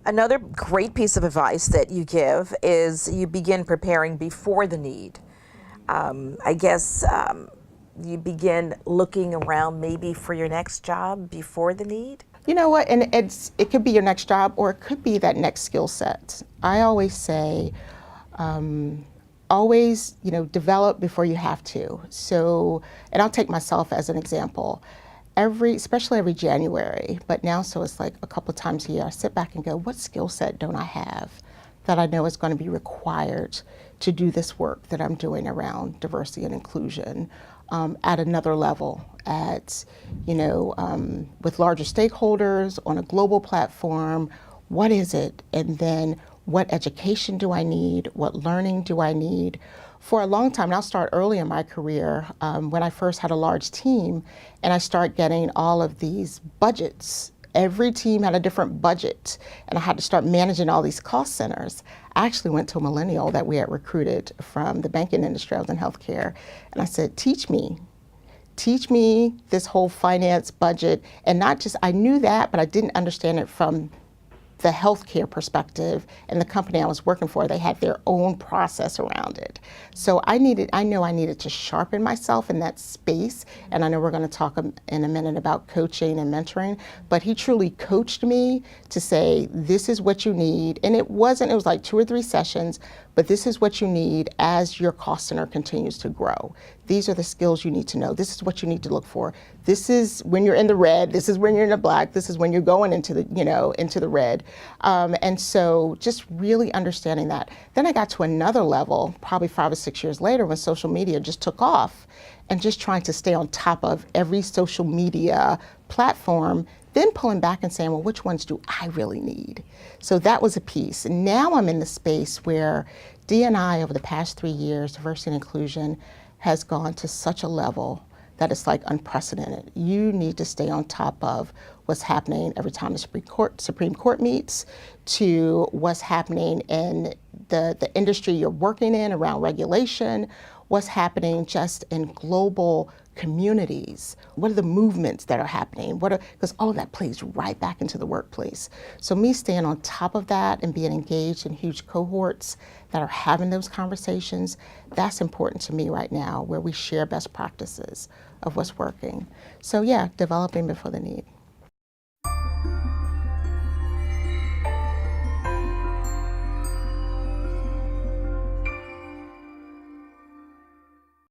Another great piece of advice that you give is you begin preparing before the need. I guess you begin looking around maybe for your next job before the need. You know what, and it could be your next job or it could be that next skill set. I always say, always, develop before you have to. So, and I'll take myself as an example. Especially every January, but now so it's like a couple times a year, I sit back and go, what skill set don't I have that I know is going to be required to do this work that I'm doing around diversity and inclusion at another level, with larger stakeholders on a global platform. What is it? And then what education do I need? What learning do I need? For a long time, and I'll start early in my career, when I first had a large team, and I start getting all of these budgets. Every team had a different budget, and I had to start managing all these cost centers. I actually went to a millennial that we had recruited from the banking industry. I was in healthcare, and I said, teach me this whole finance budget, and not just, I knew that, but I didn't understand it from the healthcare perspective, and the company I was working for, they had their own process around it. So I know I needed to sharpen myself in that space, and I know we're going to talk in a minute about coaching and mentoring, but he truly coached me to say, this is what you need, and it was like 2 or 3 sessions, but this is what you need as your cost center continues to grow. These are the skills you need to know. This is what you need to look for. This is when you're in the red. This is when you're in the black. This is when you're going into the red. And so just really understanding that. Then I got to another level, probably 5 or 6 years later, when social media just took off, and just trying to stay on top of every social media platform, then pulling back and saying, well, which ones do I really need? So that was a piece. And now I'm in the space where D&I over the past 3 years, diversity and inclusion, has gone to such a level that it's like unprecedented. You need to stay on top of what's happening every time the Supreme Court meets, to what's happening in the industry you're working in around regulation, what's happening just in global communities. What are the movements that are happening? Because all of that plays right back into the workplace. So me staying on top of that and being engaged in huge cohorts that are having those conversations, that's important to me right now, where we share best practices of what's working. So yeah, developing before the need.